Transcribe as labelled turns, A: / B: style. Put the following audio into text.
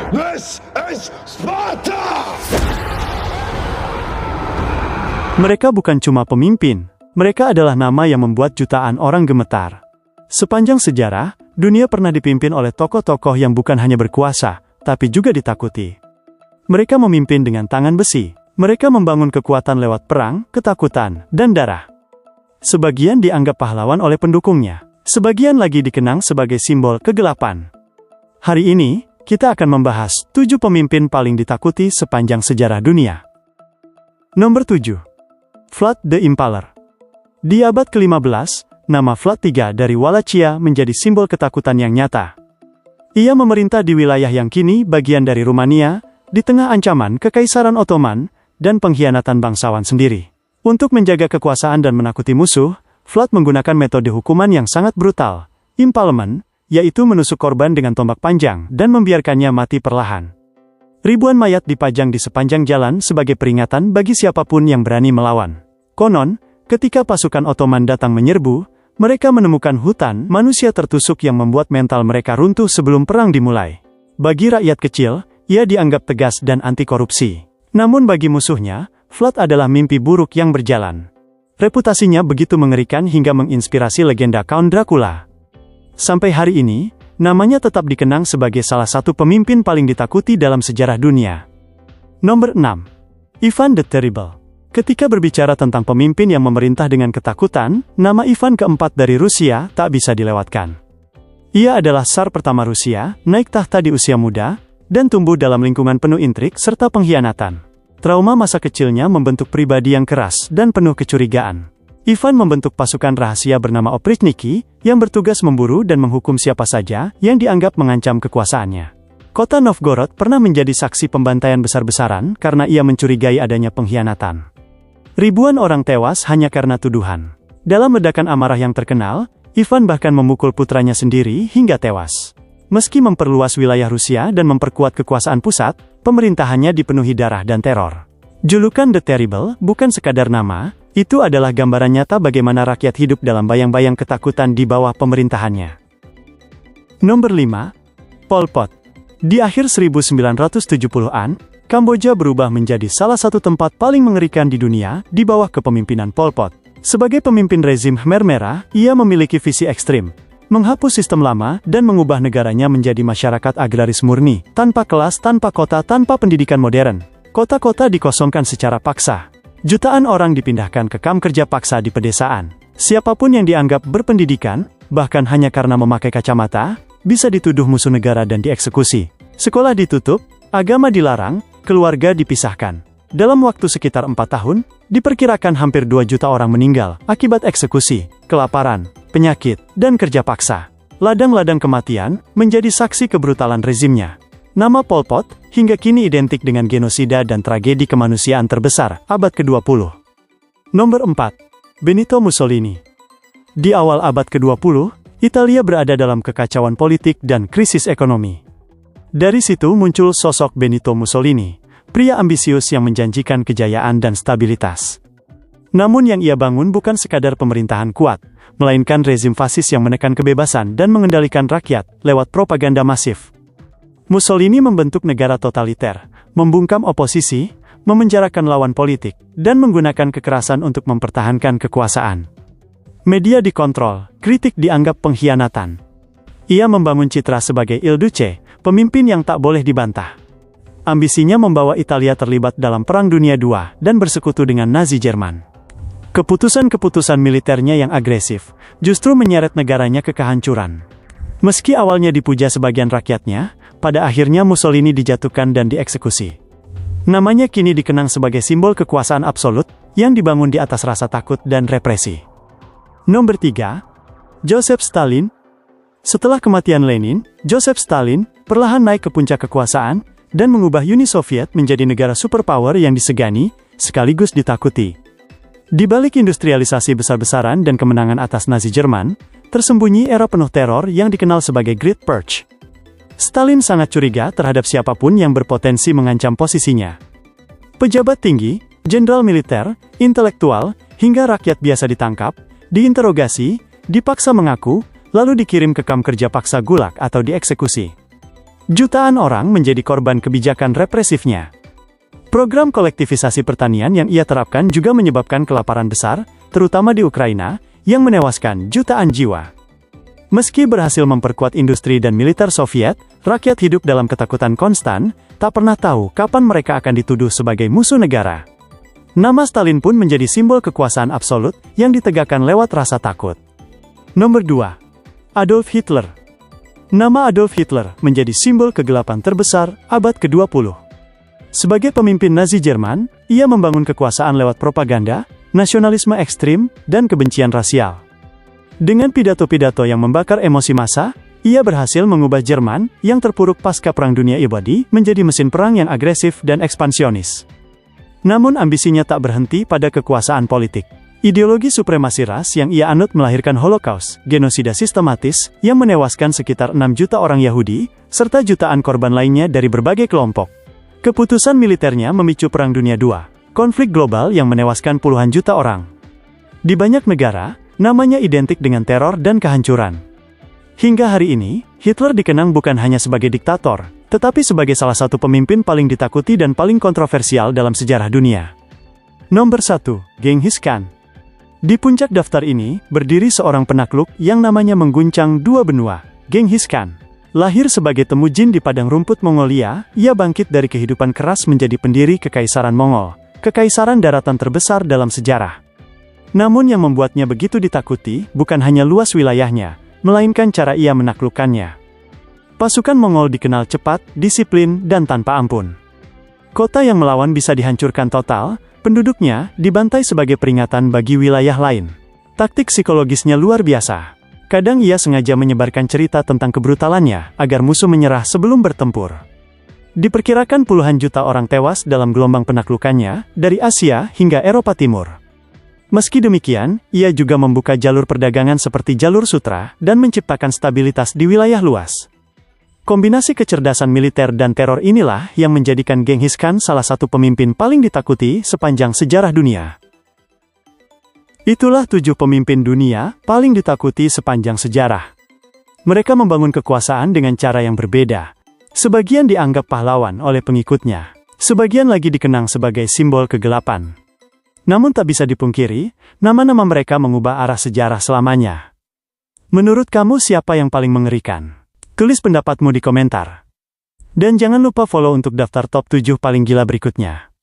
A: This is Sparta!
B: Mereka bukan cuma pemimpin, mereka adalah nama yang membuat jutaan orang gemetar. Sepanjang sejarah, dunia pernah dipimpin oleh tokoh-tokoh yang bukan hanya berkuasa, tapi juga ditakuti. Mereka memimpin dengan tangan besi, mereka membangun kekuatan lewat perang, ketakutan, dan darah. Sebagian dianggap pahlawan oleh pendukungnya, sebagian lagi dikenang sebagai simbol kegelapan. Hari ini, kita akan membahas 7 pemimpin paling ditakuti sepanjang sejarah dunia. Nomor 7. Vlad the Impaler. Di abad ke-15, nama Vlad III dari Wallachia menjadi simbol ketakutan yang nyata. Ia memerintah di wilayah yang kini bagian dari Rumania, di tengah ancaman Kekaisaran Ottoman, dan pengkhianatan bangsawan sendiri. Untuk menjaga kekuasaan dan menakuti musuh, Vlad menggunakan metode hukuman yang sangat brutal, impalement, yaitu menusuk korban dengan tombak panjang dan membiarkannya mati perlahan. Ribuan mayat dipajang di sepanjang jalan sebagai peringatan bagi siapapun yang berani melawan. Konon, ketika pasukan Ottoman datang menyerbu, mereka menemukan hutan manusia tertusuk yang membuat mental mereka runtuh sebelum perang dimulai. Bagi rakyat kecil, ia dianggap tegas dan anti korupsi. Namun bagi musuhnya, Vlad adalah mimpi buruk yang berjalan. Reputasinya begitu mengerikan hingga menginspirasi legenda Count Dracula. Sampai hari ini, namanya tetap dikenang sebagai salah satu pemimpin paling ditakuti dalam sejarah dunia. Nomor 6. Ivan the Terrible. Ketika berbicara tentang pemimpin yang memerintah dengan ketakutan, nama Ivan keempat dari Rusia tak bisa dilewatkan. Ia adalah Tsar pertama Rusia, naik tahta di usia muda, dan tumbuh dalam lingkungan penuh intrik serta pengkhianatan. Trauma masa kecilnya membentuk pribadi yang keras dan penuh kecurigaan. Ivan membentuk pasukan rahasia bernama Oprichniki, yang bertugas memburu dan menghukum siapa saja yang dianggap mengancam kekuasaannya. Kota Novgorod pernah menjadi saksi pembantaian besar-besaran karena ia mencurigai adanya pengkhianatan. Ribuan orang tewas hanya karena tuduhan. Dalam ledakan amarah yang terkenal, Ivan bahkan memukul putranya sendiri hingga tewas. Meski memperluas wilayah Rusia dan memperkuat kekuasaan pusat, pemerintahannya dipenuhi darah dan teror. Julukan The Terrible bukan sekadar nama, itu adalah gambaran nyata bagaimana rakyat hidup dalam bayang-bayang ketakutan di bawah pemerintahannya. Nomor 5. Pol Pot. Di akhir 1970-an, Kamboja berubah menjadi salah satu tempat paling mengerikan di dunia di bawah kepemimpinan Pol Pot. Sebagai pemimpin rezim Khmer Merah, ia memiliki visi ekstrim, menghapus sistem lama dan mengubah negaranya menjadi masyarakat agraris murni, tanpa kelas, tanpa kota, tanpa pendidikan modern. Kota-kota dikosongkan secara paksa. Jutaan orang dipindahkan ke kamp kerja paksa di pedesaan. Siapapun yang dianggap berpendidikan, bahkan hanya karena memakai kacamata, bisa dituduh musuh negara dan dieksekusi. Sekolah ditutup, agama dilarang, keluarga dipisahkan. Dalam waktu sekitar 4 tahun, diperkirakan hampir 2 juta orang meninggal akibat eksekusi, kelaparan, penyakit, dan kerja paksa. Ladang-ladang kematian menjadi saksi kebrutalan rezimnya. Nama Pol Pot hingga kini identik dengan genosida dan tragedi kemanusiaan terbesar abad ke-20. Nomor 4. Benito Mussolini. Di awal abad ke-20, Italia berada dalam kekacauan politik dan krisis ekonomi. Dari situ muncul sosok Benito Mussolini, pria ambisius yang menjanjikan kejayaan dan stabilitas. Namun yang ia bangun bukan sekadar pemerintahan kuat, melainkan rezim fasis yang menekan kebebasan dan mengendalikan rakyat lewat propaganda masif. Mussolini membentuk negara totaliter, membungkam oposisi, memenjarakan lawan politik, dan menggunakan kekerasan untuk mempertahankan kekuasaan. Media dikontrol, kritik dianggap pengkhianatan. Ia membangun citra sebagai Il Duce, pemimpin yang tak boleh dibantah. Ambisinya membawa Italia terlibat dalam Perang Dunia II dan bersekutu dengan Nazi Jerman. Keputusan-keputusan militernya yang agresif, justru menyeret negaranya ke kehancuran. Meski awalnya dipuja sebagian rakyatnya, pada akhirnya Mussolini dijatuhkan dan dieksekusi. Namanya kini dikenang sebagai simbol kekuasaan absolut, yang dibangun di atas rasa takut dan represi. Nomor 3. Joseph Stalin. Setelah kematian Lenin, Joseph Stalin perlahan naik ke puncak kekuasaan, dan mengubah Uni Soviet menjadi negara superpower yang disegani, sekaligus ditakuti. Di balik industrialisasi besar-besaran dan kemenangan atas Nazi Jerman, tersembunyi era penuh teror yang dikenal sebagai Great Purge. Stalin sangat curiga terhadap siapapun yang berpotensi mengancam posisinya. Pejabat tinggi, jenderal militer, intelektual, hingga rakyat biasa ditangkap, diinterogasi, dipaksa mengaku, lalu dikirim ke kamp kerja paksa Gulag atau dieksekusi. Jutaan orang menjadi korban kebijakan represifnya. Program kolektivisasi pertanian yang ia terapkan juga menyebabkan kelaparan besar, terutama di Ukraina, yang menewaskan jutaan jiwa. Meski berhasil memperkuat industri dan militer Soviet, rakyat hidup dalam ketakutan konstan, tak pernah tahu kapan mereka akan dituduh sebagai musuh negara. Nama Stalin pun menjadi simbol kekuasaan absolut yang ditegakkan lewat rasa takut. Nomor 2. Adolf Hitler. Nama Adolf Hitler menjadi simbol kegelapan terbesar abad ke-20. Sebagai pemimpin Nazi Jerman, ia membangun kekuasaan lewat propaganda, nasionalisme ekstrim, dan kebencian rasial. Dengan pidato-pidato yang membakar emosi massa, ia berhasil mengubah Jerman yang terpuruk pasca Perang Dunia Abadi menjadi mesin perang yang agresif dan ekspansionis. Namun ambisinya tak berhenti pada kekuasaan politik. Ideologi supremasi ras yang ia anut melahirkan Holocaust, genosida sistematis, yang menewaskan sekitar 6 juta orang Yahudi, serta jutaan korban lainnya dari berbagai kelompok. Keputusan militernya memicu Perang Dunia II, konflik global yang menewaskan puluhan juta orang. Di banyak negara, namanya identik dengan teror dan kehancuran. Hingga hari ini, Hitler dikenang bukan hanya sebagai diktator, tetapi sebagai salah satu pemimpin paling ditakuti dan paling kontroversial dalam sejarah dunia. Nomor 1. Genghis Khan. Di puncak daftar ini, berdiri seorang penakluk yang namanya mengguncang dua benua, Genghis Khan. Lahir sebagai temu jin di padang rumput Mongolia, ia bangkit dari kehidupan keras menjadi pendiri Kekaisaran Mongol, kekaisaran daratan terbesar dalam sejarah. Namun yang membuatnya begitu ditakuti, bukan hanya luas wilayahnya, melainkan cara ia menaklukkannya. Pasukan Mongol dikenal cepat, disiplin, dan tanpa ampun. Kota yang melawan bisa dihancurkan total, penduduknya dibantai sebagai peringatan bagi wilayah lain. Taktik psikologisnya luar biasa. Kadang ia sengaja menyebarkan cerita tentang kebrutalannya, agar musuh menyerah sebelum bertempur. Diperkirakan puluhan juta orang tewas dalam gelombang penaklukannya, dari Asia hingga Eropa Timur. Meski demikian, ia juga membuka jalur perdagangan seperti jalur sutra, dan menciptakan stabilitas di wilayah luas. Kombinasi kecerdasan militer dan teror inilah yang menjadikan Genghis Khan salah satu pemimpin paling ditakuti sepanjang sejarah dunia. Itulah 7 pemimpin dunia paling ditakuti sepanjang sejarah. Mereka membangun kekuasaan dengan cara yang berbeda. Sebagian dianggap pahlawan oleh pengikutnya. Sebagian lagi dikenang sebagai simbol kegelapan. Namun tak bisa dipungkiri, nama-nama mereka mengubah arah sejarah selamanya. Menurut kamu siapa yang paling mengerikan? Tulis pendapatmu di komentar. Dan jangan lupa follow untuk daftar top 7 paling gila berikutnya.